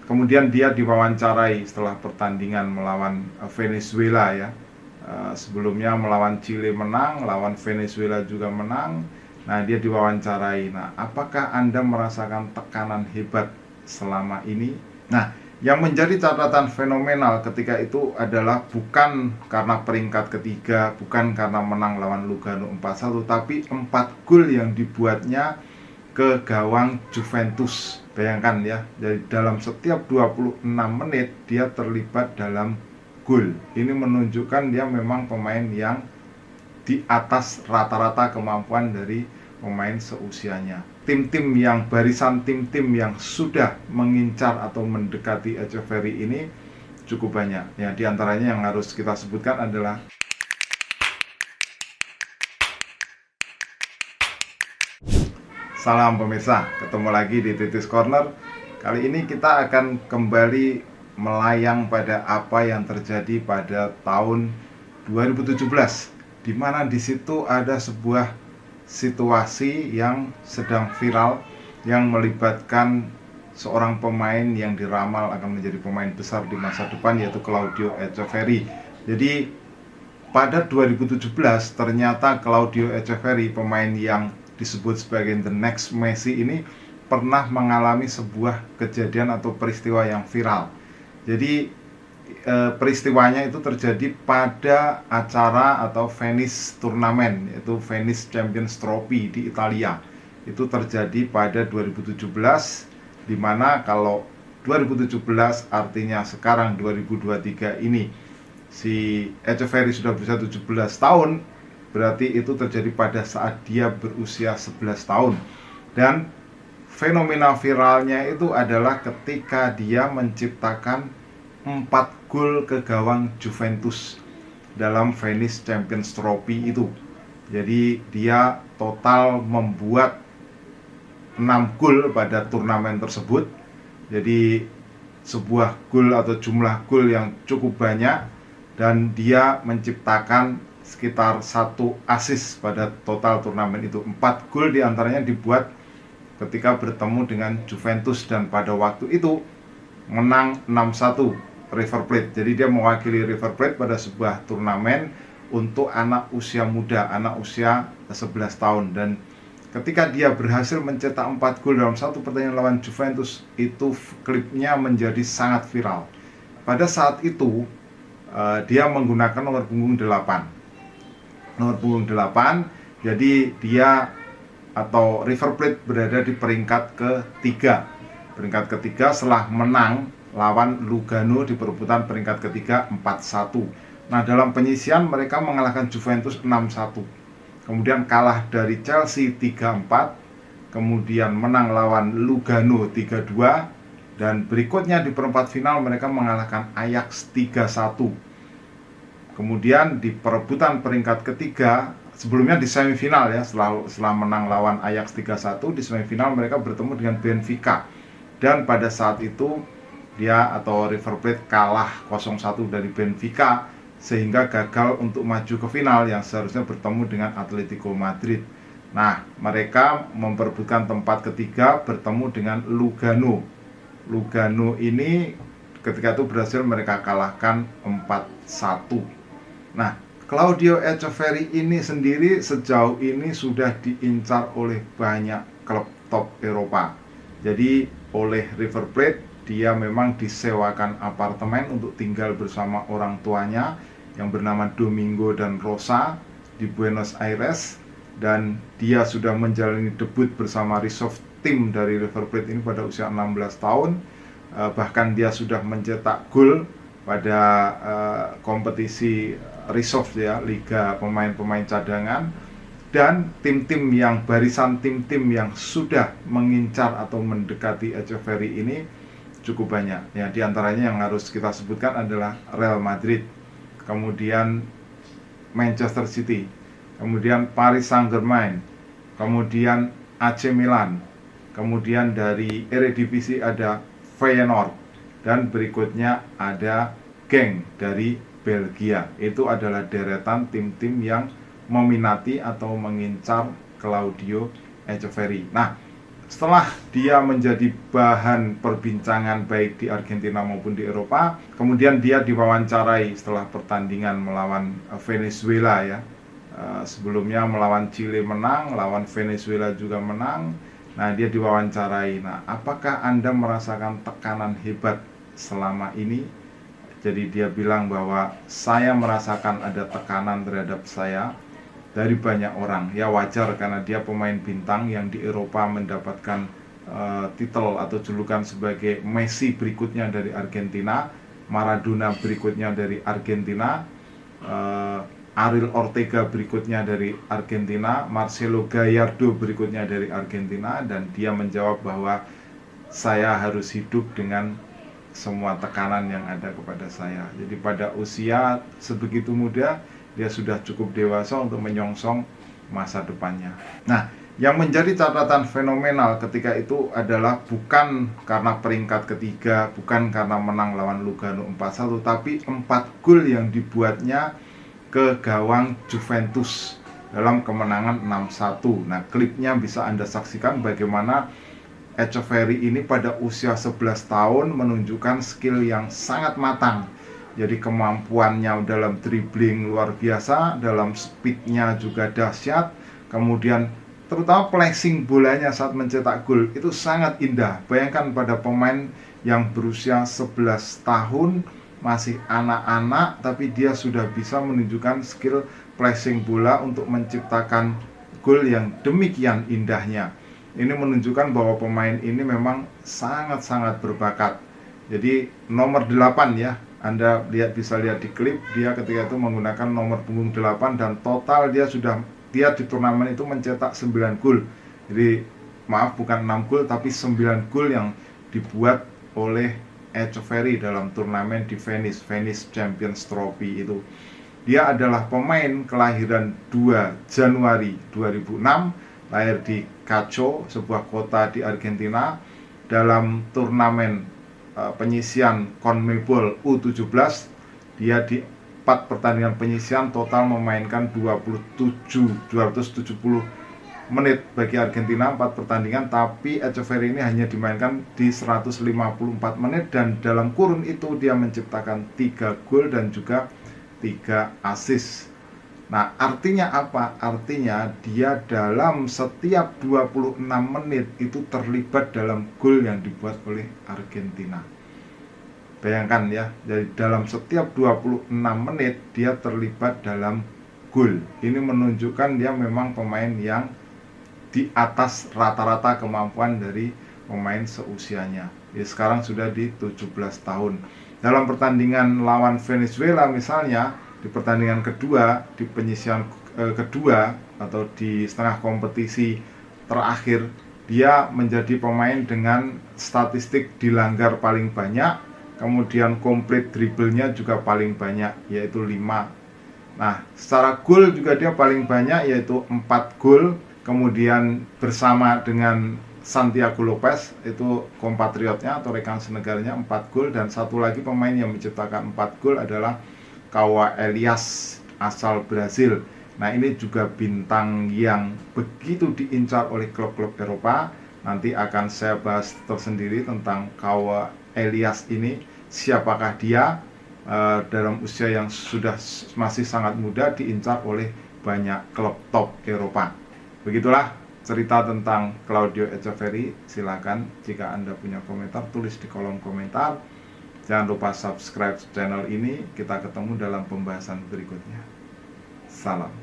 kemudian dia diwawancarai setelah pertandingan melawan Venezuela ya. Sebelumnya melawan Chile menang, lawan Venezuela juga menang. Nah, dia diwawancarai. Nah, apakah Anda merasakan tekanan hebat selama ini? Nah, yang menjadi catatan fenomenal ketika itu adalah bukan karena peringkat ketiga, bukan karena menang lawan Lugano 4-1, tapi 4 gol yang dibuatnya ke gawang Juventus. Bayangkan ya, dari dalam setiap 26 menit dia terlibat dalam gol. Ini menunjukkan dia memang pemain yang di atas rata-rata kemampuan dari pemain seusianya. Tim-tim yang barisan tim-tim yang sudah mengincar atau mendekati Etcheverry ini cukup banyak. Ya, di antaranya yang harus kita sebutkan adalah salam pemirsa, ketemu lagi di Titis Corner. Kali ini kita akan kembali melayang pada apa yang terjadi pada tahun 2017, di mana di situ ada sebuah situasi yang sedang viral yang melibatkan seorang pemain yang diramal akan menjadi pemain besar di masa depan, yaitu Claudio Etcheverry. Jadi pada 2017 ternyata Claudio Etcheverry, pemain yang disebut sebagai the next Messi ini, pernah mengalami sebuah kejadian atau peristiwa yang viral. Jadi peristiwanya itu terjadi pada acara atau Venice turnamen, yaitu Venice Champions Trophy di Italia. Itu terjadi pada 2017, dimana kalau 2017 artinya sekarang 2023 ini si Etcheverry sudah berusia 17 tahun, berarti itu terjadi pada saat dia berusia 11 tahun. Dan fenomena viralnya itu adalah ketika dia menciptakan 4 gol ke gawang Juventus dalam Venice Champions Trophy itu. Jadi dia total membuat 6 gol pada turnamen tersebut. Jadi sebuah gol atau jumlah gol yang cukup banyak, dan dia menciptakan sekitar 1 assist pada total turnamen itu. 4 gol diantaranya dibuat ketika bertemu dengan Juventus, dan pada waktu itu menang 6-1 River Plate. Jadi dia mewakili River Plate pada sebuah turnamen untuk anak usia muda, anak usia 11 tahun. Dan ketika dia berhasil mencetak 4 gol dalam satu pertandingan lawan Juventus, itu klipnya menjadi sangat viral. Pada saat itu dia menggunakan nomor punggung 8. Nomor punggung 8. Jadi dia atau River Plate berada di peringkat ketiga. Peringkat ketiga setelah menang lawan Lugano di perebutan peringkat ketiga 4-1. Nah, dalam penyisian mereka mengalahkan Juventus 6-1. Kemudian kalah dari Chelsea 3-4. Kemudian menang lawan Lugano 3-2. Dan berikutnya di perempat final mereka mengalahkan Ajax 3-1. Kemudian di perebutan peringkat ketiga, sebelumnya di semifinal ya, setelah menang lawan Ajax 3-1, di semifinal mereka bertemu dengan Benfica. Dan pada saat itu dia atau River Plate kalah 0-1 dari Benfica, sehingga gagal untuk maju ke final yang seharusnya bertemu dengan Atletico Madrid. Nah, mereka memperebutkan tempat ketiga bertemu dengan Lugano. Lugano ini ketika itu berhasil mereka kalahkan 4-1. Nah, Claudio Etcheverry ini sendiri sejauh ini sudah diincar oleh banyak klub top Eropa. Jadi oleh River Plate dia memang disewakan apartemen untuk tinggal bersama orang tuanya yang bernama Domingo dan Rosa di Buenos Aires, dan dia sudah menjalani debut bersama reserve tim dari River Plate ini pada usia 16 tahun. Bahkan dia sudah mencetak gol pada kompetisi reserve ya, liga pemain-pemain cadangan. Dan tim-tim yang barisan tim-tim yang sudah mengincar atau mendekati Etcheverry ini cukup banyak. Ya, di antaranya yang harus kita sebutkan adalah Real Madrid, kemudian Manchester City, kemudian Paris Saint-Germain, kemudian AC Milan, kemudian dari Eredivisie ada Feyenoord, dan berikutnya ada Genk dari Belgia. Itu adalah deretan tim-tim yang meminati atau mengincar Claudio Etcheverry. Nah, setelah dia menjadi bahan perbincangan baik di Argentina maupun di Eropa, kemudian dia diwawancarai setelah pertandingan melawan Venezuela ya. Sebelumnya melawan Chile menang, lawan Venezuela juga menang. Nah, dia diwawancarai. Nah, apakah Anda merasakan tekanan hebat selama ini? Jadi dia bilang bahwa saya merasakan ada tekanan terhadap saya dari banyak orang. Ya wajar karena dia pemain bintang yang di Eropa mendapatkan titel atau julukan sebagai Messi berikutnya dari Argentina, Maradona berikutnya dari Argentina, Ariel Ortega berikutnya dari Argentina, Marcelo Gallardo berikutnya dari Argentina, dan dia menjawab bahwa saya harus hidup dengan semua tekanan yang ada kepada saya. Jadi pada usia sebegitu muda, dia sudah cukup dewasa untuk menyongsong masa depannya. Nah, yang menjadi catatan fenomenal ketika itu adalah bukan karena peringkat ketiga, bukan karena menang lawan Lugano 4-1, tapi 4 gol yang dibuatnya ke gawang Juventus dalam kemenangan 6-1. Nah, klipnya bisa Anda saksikan bagaimana Etcheverry ini pada usia 11 tahun menunjukkan skill yang sangat matang. Jadi kemampuannya dalam dribbling luar biasa, dalam speednya juga dahsyat, kemudian terutama placing bolanya saat mencetak gol itu sangat indah. Bayangkan pada pemain yang berusia 11 tahun, masih anak-anak, tapi dia sudah bisa menunjukkan skill placing bola untuk menciptakan gol yang demikian indahnya. Ini menunjukkan bahwa pemain ini memang sangat-sangat berbakat. Jadi nomor 8 ya, Anda bisa lihat di klip, dia ketika itu menggunakan nomor punggung 8 dan total dia di turnamen itu mencetak 9 gol. Jadi maaf, bukan 6 gol tapi 9 gol yang dibuat oleh Etcheverry dalam turnamen di Venice Champions Trophy itu. Dia adalah pemain kelahiran 2 Januari 2006, lahir di Cacho, sebuah kota di Argentina. Dalam turnamen penyisian CONMEBOL U17, dia di 4 pertandingan penyisian total memainkan 270 menit bagi Argentina, 4 pertandingan, tapi Etcheverry ini hanya dimainkan di 154 menit, dan dalam kurun itu dia menciptakan 3 gol dan juga 3 assist. Nah, artinya apa? Artinya dia dalam setiap 26 menit itu terlibat dalam gol yang dibuat oleh Argentina. Bayangkan ya, jadi dalam setiap 26 menit dia terlibat dalam gol. Ini menunjukkan dia memang pemain yang di atas rata-rata kemampuan dari pemain seusianya. Ya, sekarang sudah di 17 tahun. Dalam pertandingan lawan Venezuela misalnya, di pertandingan kedua, di penyisian kedua atau di setengah kompetisi terakhir, dia menjadi pemain dengan statistik dilanggar paling banyak, kemudian complete dribblenya juga paling banyak, yaitu 5. Nah, secara gol juga dia paling banyak, yaitu 4 gol. Kemudian bersama dengan Santiago Lopez, itu kompatriotnya atau rekan senegaranya, 4 gol. Dan satu lagi pemain yang menciptakan 4 gol adalah Caio Elias asal Brazil. Nah, ini juga bintang yang begitu diincar oleh klub-klub Eropa. Nanti akan saya bahas tersendiri tentang Caio Elias ini. Siapakah dia? Dalam usia yang sudah masih sangat muda, diincar oleh banyak klub top Eropa. Begitulah cerita tentang Claudio Etcheverry. Silakan jika Anda punya komentar, tulis di kolom komentar. Jangan lupa subscribe channel ini. Kita ketemu dalam pembahasan berikutnya. Salam.